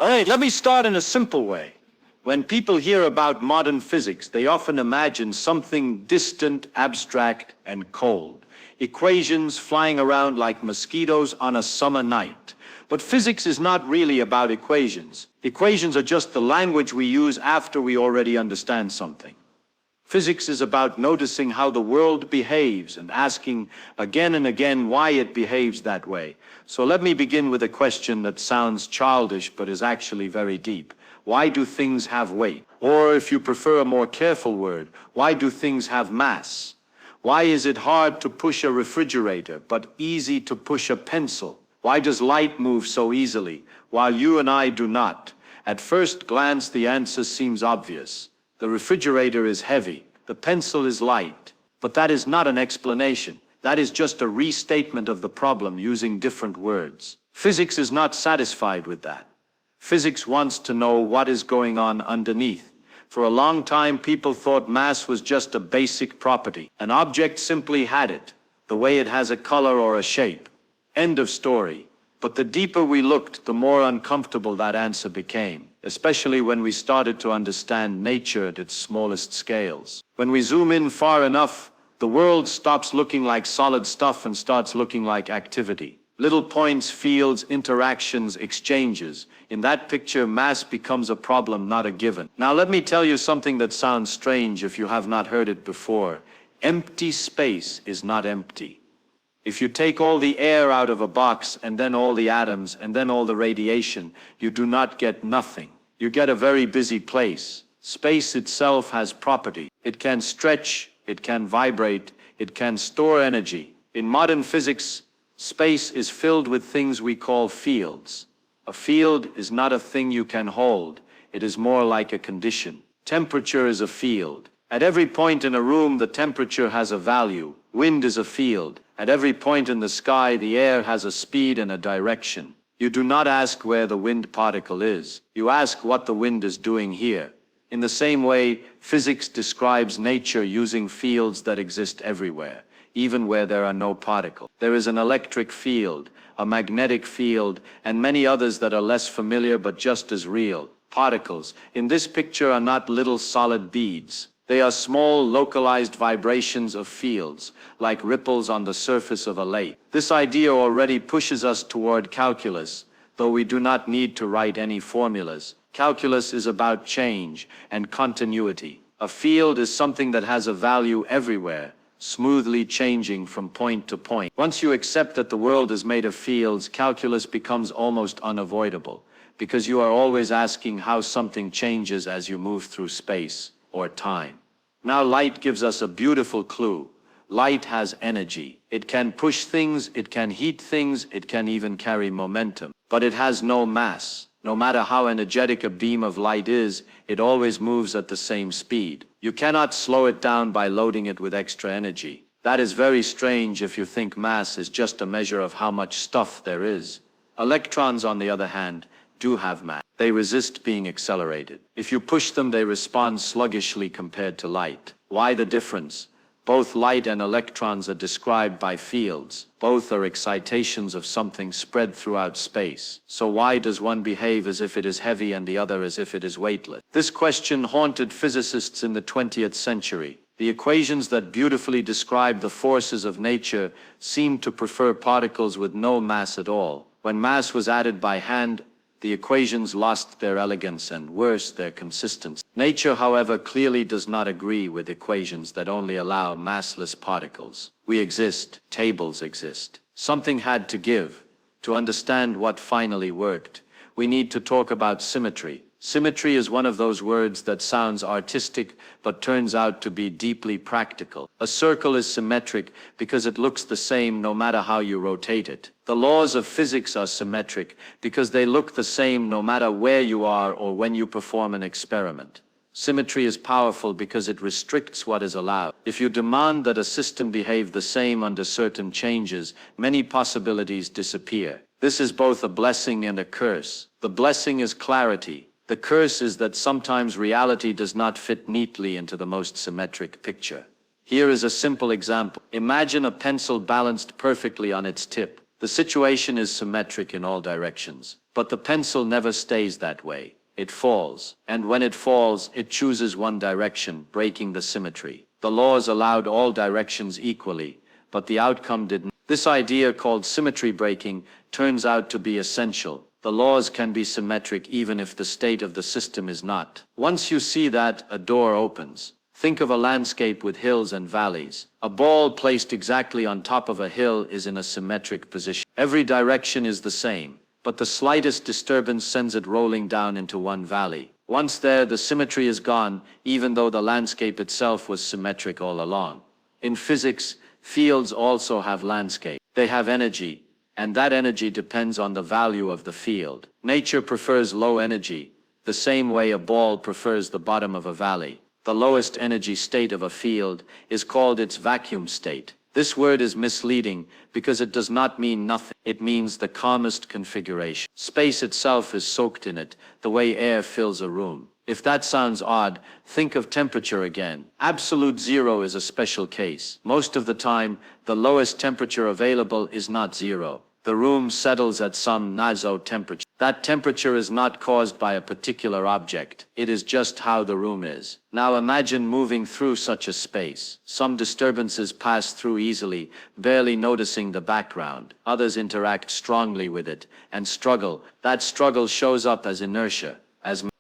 Alright, let me start in a simple way. When people hear about modern physics, they often imagine something distant, abstract, and cold. Equations flying around like mosquitoes on a summer night. But physics is not really about equations. Equations are just the language we use after we already understand something. Physics is about noticing how the world behaves and asking again and again why it behaves that way. So let me begin with a question that sounds childish but is actually very deep. Why do things have weight? Or if you prefer a more careful word, why do things have mass? Why is it hard to push a refrigerator but easy to push a pencil? Why does light move so easily while you and I do not? At first glance the answer seems obvious. The refrigerator is heavy, the pencil is light. But that is not an explanation. That is just a restatement of the problem using different words. Physics is not satisfied with that. Physics wants to know what is going on underneath. For a long time, people thought mass was just a basic property. An object simply had it, the way it has a color or a shape. End of story. But the deeper we looked, the more uncomfortable that answer became, especially when we started to understand nature at its smallest scales. When we zoom in far enough, the world stops looking like solid stuff and starts looking like activity. Little points, fields, interactions, exchanges. In that picture, mass becomes a problem, not a given. Now let me tell you something that sounds strange if you have not heard it before. Empty space is not empty. If you take all the air out of a box and then all the atoms and then all the radiation, you do not get nothing. You get a very busy place. Space itself has property. It can stretch, it can vibrate, it can store energy. In modern physics, space is filled with things we call fields. A field is not a thing you can hold. It is more like a condition. Temperature is a field. At every point in a room, the temperature has a value. Wind is a field. At every point in the sky, the air has a speed and a direction. You do not ask where the wind particle is. You ask what the wind is doing here. In the same way, physics describes nature using fields that exist everywhere, even where there are no particles. There is an electric field, a magnetic field, and many others that are less familiar but just as real. Particles, in this picture, are not little solid beads. They are small, localized vibrations of fields, like ripples on the surface of a lake. This idea already pushes us toward calculus, though we do not need to write any formulas. Calculus is about change and continuity. A field is something that has a value everywhere, smoothly changing from point to point. Once you accept that the world is made of fields, calculus becomes almost unavoidable, because you are always asking how something changes as you move through space or time. Now light gives us a beautiful clue. Light has energy. It can push things, it can heat things, it can even carry momentum. But it has no mass. No matter how energetic a beam of light is, it always moves at the same speed. You cannot slow it down by loading it with extra energy. That is very strange if you think mass is just a measure of how much stuff there is. Electrons, on the other hand, do have mass. They resist being accelerated. If you push them, they respond sluggishly compared to light. Why the difference? Both light and electrons are described by fields. Both are excitations of something spread throughout space. So why does one behave as if it is heavy and the other as if it is weightless? This question haunted physicists in the 20th century. The equations that beautifully describe the forces of nature seemed to prefer particles with no mass at all. When mass was added by hand, the equations lost their elegance and, worse, their consistency. Nature, however, clearly does not agree with equations that only allow massless particles. We exist, tables exist. Something had to give. To understand what finally worked, we need to talk about symmetry. Symmetry is one of those words that sounds artistic but turns out to be deeply practical. A circle is symmetric because it looks the same no matter how you rotate it. The laws of physics are symmetric because they look the same no matter where you are or when you perform an experiment. Symmetry is powerful because it restricts what is allowed. If you demand that a system behave the same under certain changes, many possibilities disappear. This is both a blessing and a curse. The blessing is clarity. The curse is that sometimes reality does not fit neatly into the most symmetric picture. Here is a simple example. Imagine a pencil balanced perfectly on its tip. The situation is symmetric in all directions. But the pencil never stays that way. It falls. And when it falls, it chooses one direction, breaking the symmetry. The laws allowed all directions equally, but the outcome didn't. This idea, called symmetry breaking, turns out to be essential. The laws can be symmetric even if the state of the system is not. Once you see that, a door opens. Think of a landscape with hills and valleys. A ball placed exactly on top of a hill is in a symmetric position. Every direction is the same, but the slightest disturbance sends it rolling down into one valley. Once there, the symmetry is gone, even though the landscape itself was symmetric all along. In physics, fields also have landscape. They have energy, and that energy depends on the value of the field. Nature prefers low energy, the same way a ball prefers the bottom of a valley. The lowest energy state of a field is called its vacuum state. This word is misleading because it does not mean nothing. It means the calmest configuration. Space itself is soaked in it, the way air fills a room. If that sounds odd, think of temperature again. Absolute zero is a special case. Most of the time, the lowest temperature available is not zero. The room settles at some naso temperature. That temperature is not caused by a particular object. It is just how the room is. Now imagine moving through such a space. Some disturbances pass through easily, barely noticing the background. Others interact strongly with it and struggle. That struggle shows up as inertia.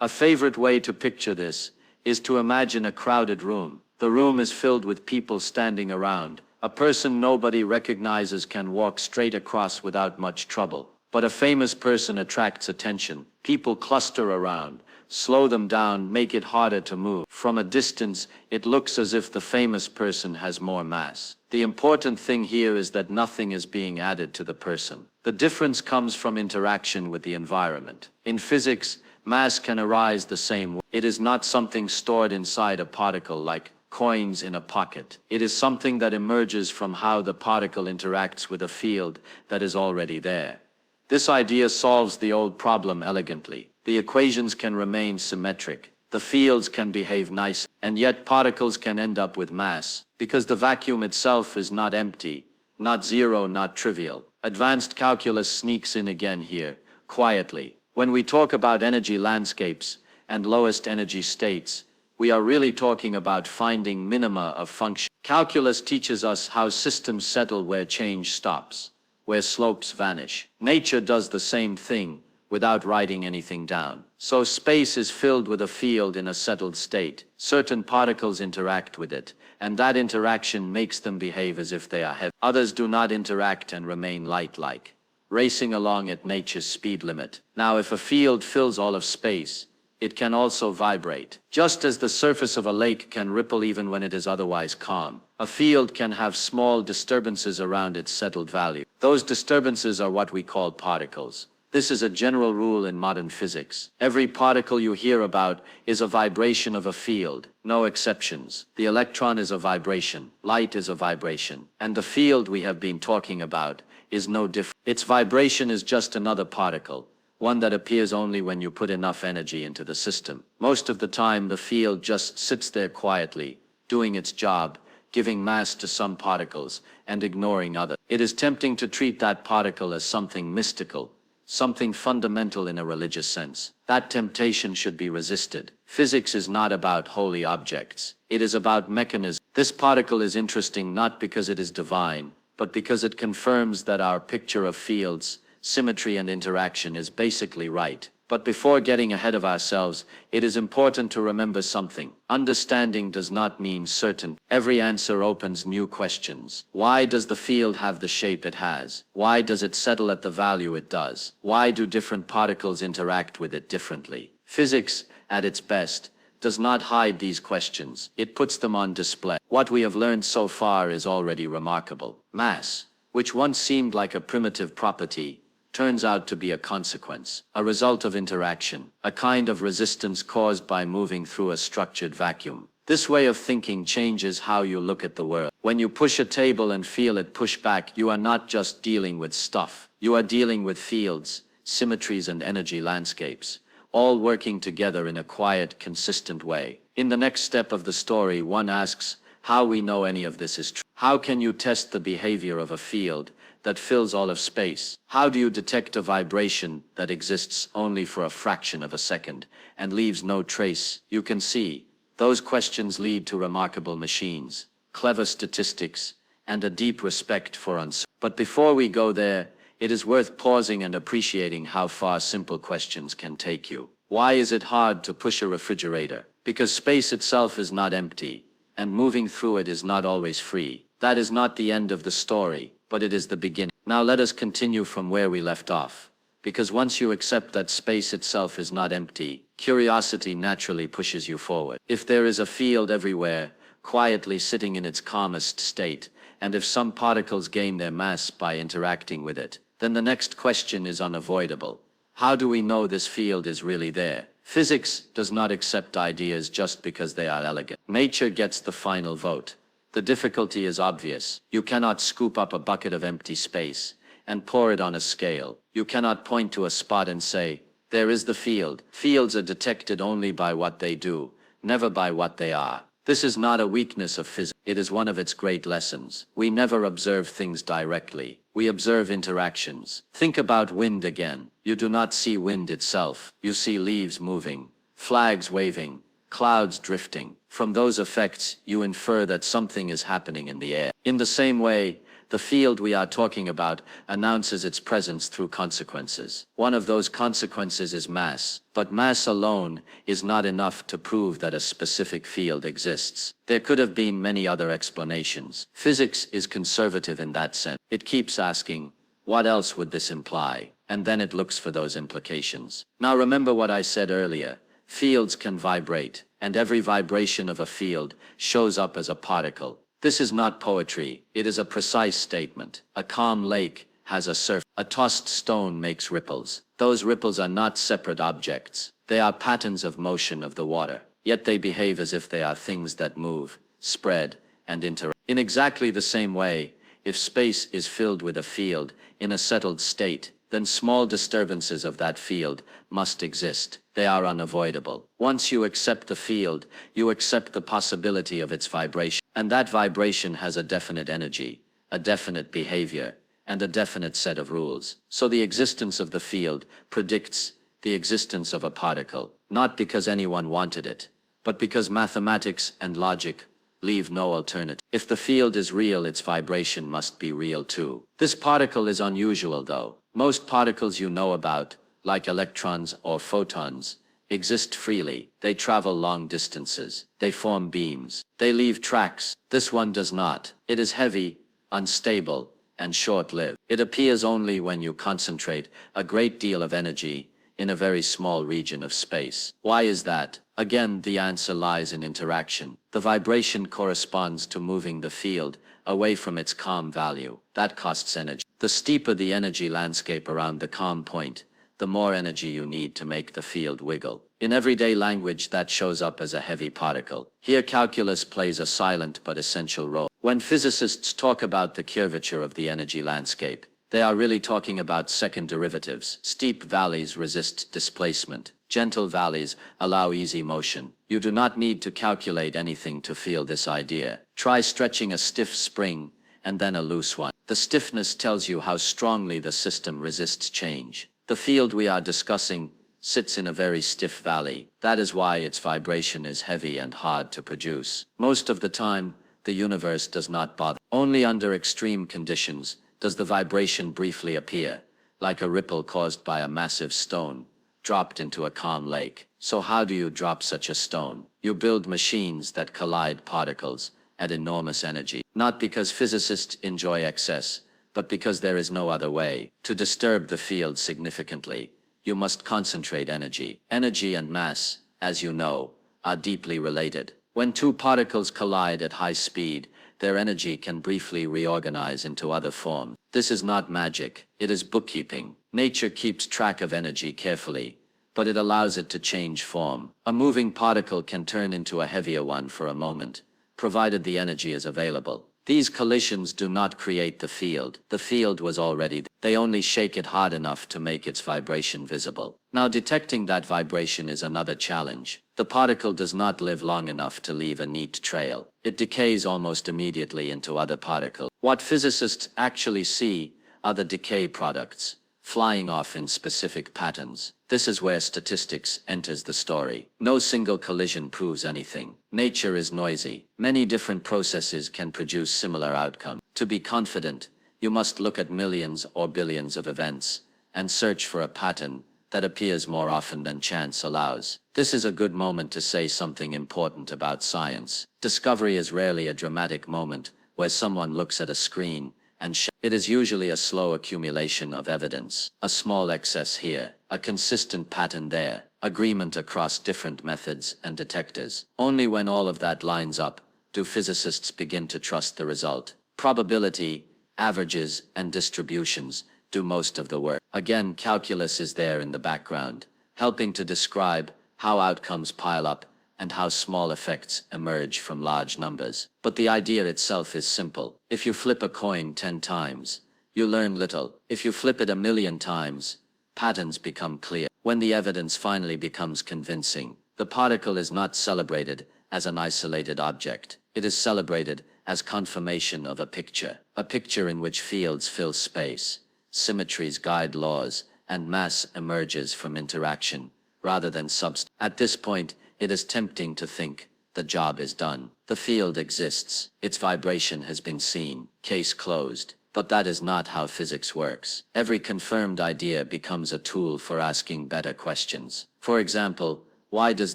A favorite way to picture this is to imagine a crowded room. The room is filled with people standing around. A person nobody recognizes can walk straight across without much trouble. But a famous person attracts attention. People cluster around, slow them down, make it harder to move. From a distance, it looks as if the famous person has more mass. The important thing here is that nothing is being added to the person. The difference comes from interaction with the environment. In physics, mass can arise the same way. It is not something stored inside a particle like coins in a pocket. It is something that emerges from how the particle interacts with a field that is already there. This idea solves the old problem elegantly. The equations can remain symmetric. The fields can behave nice, and yet particles can end up with mass, because the vacuum itself is not empty, not zero, not trivial. Advanced calculus sneaks in again here, quietly. When we talk about energy landscapes and lowest energy states, we are really talking about finding minima of function. Calculus teaches us how systems settle where change stops, where slopes vanish. Nature does the same thing without writing anything down. So space is filled with a field in a settled state. Certain particles interact with it, and that interaction makes them behave as if they are heavy. Others do not interact and remain light-like, racing along at nature's speed limit. Now, if a field fills all of space, it can also vibrate. Just as the surface of a lake can ripple even when it is otherwise calm, a field can have small disturbances around its settled value. Those disturbances are what we call particles. This is a general rule in modern physics. Every particle you hear about is a vibration of a field, no exceptions. The electron is a vibration, light is a vibration, and the field we have been talking about is no different. Its vibration is just another particle, one that appears only when you put enough energy into the system. Most of the time, the field just sits there quietly, doing its job, giving mass to some particles and ignoring others. It is tempting to treat that particle as something mystical, something fundamental in a religious sense. That temptation should be resisted. Physics is not about holy objects. It is about mechanisms. This particle is interesting not because it is divine, but because it confirms that our picture of fields, symmetry and interaction is basically right. But before getting ahead of ourselves, it is important to remember something. Understanding does not mean certain. Every answer opens new questions. Why does the field have the shape it has? Why does it settle at the value it does? Why do different particles interact with it differently? Physics, at its best, does not hide these questions. It puts them on display. What we have learned so far is already remarkable. Mass, which once seemed like a primitive property, turns out to be a consequence, a result of interaction, a kind of resistance caused by moving through a structured vacuum. This way of thinking changes how you look at the world. When you push a table and feel it push back, you are not just dealing with stuff. You are dealing with fields, symmetries and energy landscapes, all working together in a quiet, consistent way. In the next step of the story, one asks how we know any of this is true. How can you test the behavior of a field that fills all of space? How do you detect a vibration that exists only for a fraction of a second and leaves no trace you can see? Those questions lead to remarkable machines, clever statistics, and a deep respect for uncertainty. But before we go there, it is worth pausing and appreciating how far simple questions can take you. Why is it hard to push a refrigerator? Because space itself is not empty, and moving through it is not always free. That is not the end of the story, but it is the beginning. Now let us continue from where we left off. Because once you accept that space itself is not empty, curiosity naturally pushes you forward. If there is a field everywhere, quietly sitting in its calmest state, and if some particles gain their mass by interacting with it, then the next question is unavoidable. How do we know this field is really there? Physics does not accept ideas just because they are elegant. Nature gets the final vote. The difficulty is obvious. You cannot scoop up a bucket of empty space and pour it on a scale. You cannot point to a spot and say, there is the field. Fields are detected only by what they do, never by what they are. This is not a weakness of physics. It is one of its great lessons. We never observe things directly. We observe interactions. Think about wind again. You do not see wind itself. You see leaves moving, flags waving, clouds drifting. From those effects, you infer that something is happening in the air. In the same way, the field we are talking about announces its presence through consequences. One of those consequences is mass, but mass alone is not enough to prove that a specific field exists. There could have been many other explanations. Physics is conservative in that sense. It keeps asking, what else would this imply? And then it looks for those implications. Now remember what I said earlier. Fields can vibrate, and every vibration of a field shows up as a particle. This is not poetry, it is a precise statement. A calm lake has a surface. A tossed stone makes ripples. Those ripples are not separate objects. They are patterns of motion of the water. Yet they behave as if they are things that move, spread, and interact. In exactly the same way, if space is filled with a field in a settled state, then small disturbances of that field must exist. They are unavoidable. Once you accept the field, you accept the possibility of its vibration. And that vibration has a definite energy, a definite behavior, and a definite set of rules. So the existence of the field predicts the existence of a particle, not because anyone wanted it, but because mathematics and logic leave no alternative. If the field is real, its vibration must be real too. This particle is unusual though. Most particles you know about, like electrons or photons, exist freely. They travel long distances. They form beams. They leave tracks. This one does not. It is heavy, unstable, and short-lived. It appears only when you concentrate a great deal of energy in a very small region of space. Why is that? Again, the answer lies in interaction. The vibration corresponds to moving the field away from its calm value. That costs energy. The steeper the energy landscape around the calm point, the more energy you need to make the field wiggle. In everyday language, that shows up as a heavy particle. Here, calculus plays a silent but essential role. When physicists talk about the curvature of the energy landscape, they are really talking about second derivatives. Steep valleys resist displacement. Gentle valleys allow easy motion. You do not need to calculate anything to feel this idea. Try stretching a stiff spring and then a loose one. The stiffness tells you how strongly the system resists change. The field we are discussing sits in a very stiff valley. That is why its vibration is heavy and hard to produce. Most of the time, the universe does not bother. Only under extreme conditions does the vibration briefly appear, like a ripple caused by a massive stone dropped into a calm lake. So how do you drop such a stone? You build machines that collide particles at enormous energy. Not because physicists enjoy excess, but because there is no other way. To disturb the field significantly, you must concentrate energy. Energy and mass, as you know, are deeply related. When two particles collide at high speed, their energy can briefly reorganize into other forms. This is not magic, it is bookkeeping. Nature keeps track of energy carefully, but it allows it to change form. A moving particle can turn into a heavier one for a moment, provided the energy is available. These collisions do not create the field. The field was already there. They only shake it hard enough to make its vibration visible. Now, detecting that vibration is another challenge. The particle does not live long enough to leave a neat trail. It decays almost immediately into other particles. What physicists actually see are the decay products, flying off in specific patterns. This is where statistics enters the story. No single collision proves anything. Nature is noisy. Many different processes can produce similar outcomes. To be confident, you must look at millions or billions of events and search for a pattern that appears more often than chance allows. This is a good moment to say something important about science. Discovery is rarely a dramatic moment where someone looks at a screen and it is usually a slow accumulation of evidence. A small excess here, a consistent pattern there, agreement across different methods and detectors. Only when all of that lines up do physicists begin to trust the result. Probability, averages, and distributions do most of the work. Again, calculus is there in the background, helping to describe how outcomes pile up and how small effects emerge from large numbers. But the idea itself is simple. If you flip a coin 10 times, you learn little. If you flip it 1,000,000 times, patterns become clear. When the evidence finally becomes convincing, the particle is not celebrated as an isolated object. It is celebrated as confirmation of a picture in which fields fill space, symmetries guide laws, and mass emerges from interaction, rather than substance. At this point, it is tempting to think the job is done. The field exists, its vibration has been seen, case closed. But that is not how physics works. Every confirmed idea becomes a tool for asking better questions. For example, why does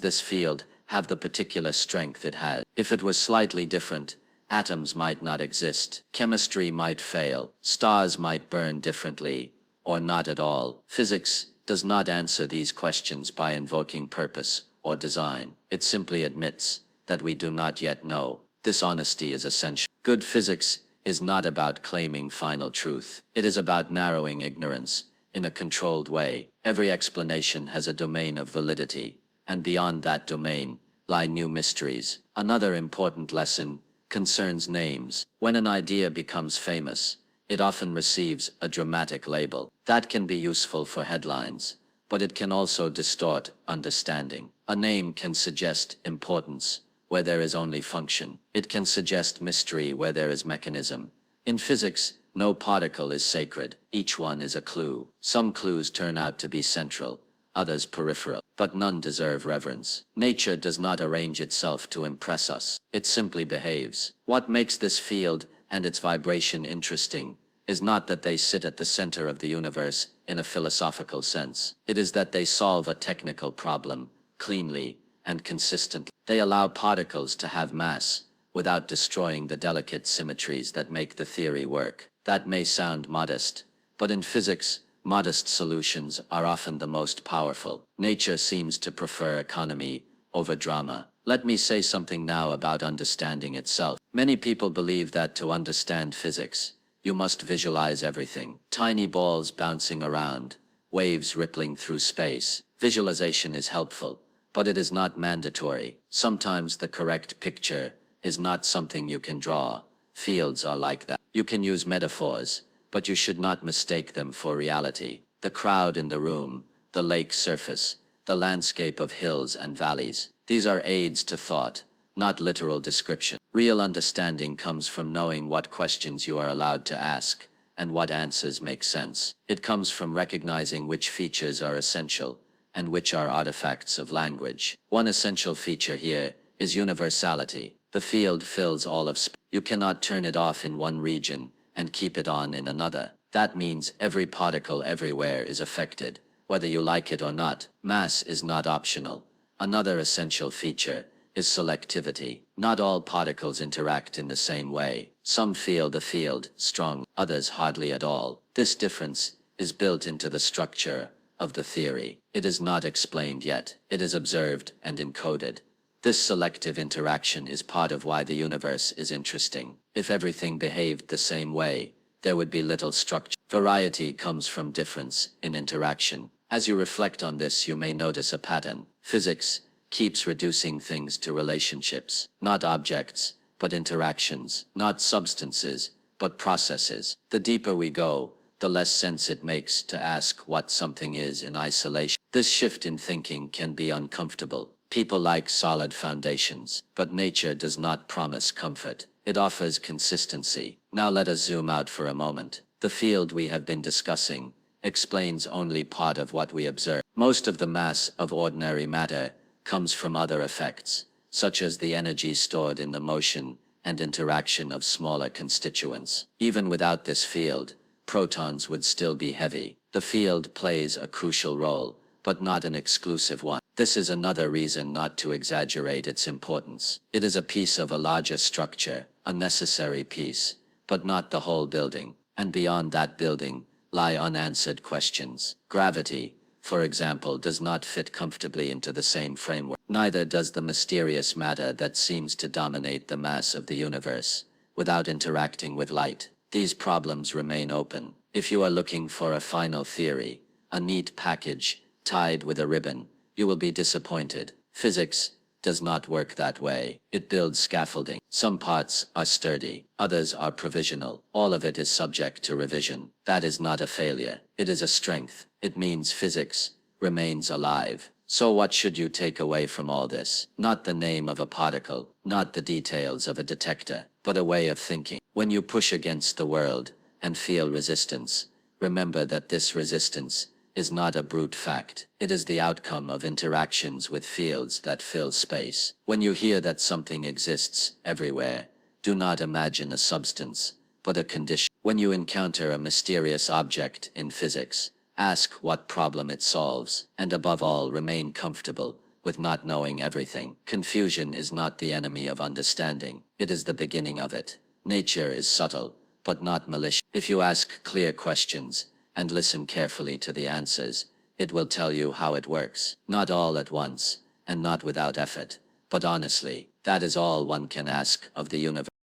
this field have the particular strength it has? If it was slightly different, atoms might not exist, chemistry might fail, stars might burn differently, or not at all. Physics does not answer these questions by invoking purpose or design. It simply admits that we do not yet know. This honesty is essential. Good physics is not about claiming final truth. It is about narrowing ignorance in a controlled way. Every explanation has a domain of validity, and beyond that domain lie new mysteries. Another important lesson concerns names. When an idea becomes famous, it often receives a dramatic label. That can be useful for headlines, but it can also distort understanding. A name can suggest importance where there is only function. It can suggest mystery where there is mechanism. In physics, no particle is sacred. Each one is a clue. Some clues turn out to be central, others peripheral, but none deserve reverence. Nature does not arrange itself to impress us. It simply behaves. What makes this field and its vibration interesting is not that they sit at the center of the universe in a philosophical sense. It is that they solve a technical problem cleanly and consistently. They allow particles to have mass without destroying the delicate symmetries that make the theory work. That may sound modest, but in physics, modest solutions are often the most powerful. Nature seems to prefer economy over drama. Let me say something now about understanding itself. Many people believe that to understand physics, you must visualize everything. Tiny balls bouncing around, waves rippling through space. Visualization is helpful, but it is not mandatory. Sometimes the correct picture is not something you can draw. Fields are like that. You can use metaphors, but you should not mistake them for reality. The crowd in the room, the lake surface, the landscape of hills and valleys. These are aids to thought, not literal description. Real understanding comes from knowing what questions you are allowed to ask and what answers make sense. It comes from recognizing which features are essential and which are artifacts of language. One essential feature here is universality. The field fills all of space. You cannot turn it off in one region and keep it on in another. That means every particle everywhere is affected, whether you like it or not. Mass is not optional. Another essential feature is selectivity. Not all particles interact in the same way. Some feel the field strong, others hardly at all. This difference is built into the structure of the theory. It is not explained yet. It is observed and encoded. This selective interaction is part of why the universe is interesting. If everything behaved the same way, there would be little structure. Variety comes from difference in interaction. As you reflect on this, you may notice a pattern. Physics keeps reducing things to relationships, not objects, but interactions, not substances, but processes. The deeper we go, the less sense it makes to ask what something is in isolation. This shift in thinking can be uncomfortable. People like solid foundations, but nature does not promise comfort. It offers consistency. Now let us zoom out for a moment. The field we have been discussing explains only part of what we observe. Most of the mass of ordinary matter comes from other effects, such as the energy stored in the motion and interaction of smaller constituents. Even without this field, protons would still be heavy. The field plays a crucial role, but not an exclusive one. This is another reason not to exaggerate its importance. It is a piece of a larger structure, a necessary piece, but not the whole building. And beyond that building lie unanswered questions. Gravity, for example, does not fit comfortably into the same framework. Neither does the mysterious matter that seems to dominate the mass of the universe, without interacting with light. These problems remain open. If you are looking for a final theory, a neat package, tied with a ribbon, you will be disappointed. Physics does not work that way. It builds scaffolding. Some parts are sturdy, others are provisional. All of it is subject to revision. That is not a failure. It is a strength. It means physics remains alive. So what should you take away from all this? Not the name of a particle, not the details of a detector, but a way of thinking. When you push against the world and feel resistance, remember that this resistance is not a brute fact. It is the outcome of interactions with fields that fill space. When you hear that something exists everywhere, do not imagine a substance, but a condition. When you encounter a mysterious object in physics, ask what problem it solves, and above all, remain comfortable with not knowing everything. Confusion is not the enemy of understanding. It is the beginning of it. Nature is subtle, but not malicious. If you ask clear questions, and listen carefully to the answers, it will tell you how it works. Not all at once, and not without effort, but honestly. That is all one can ask of the universe.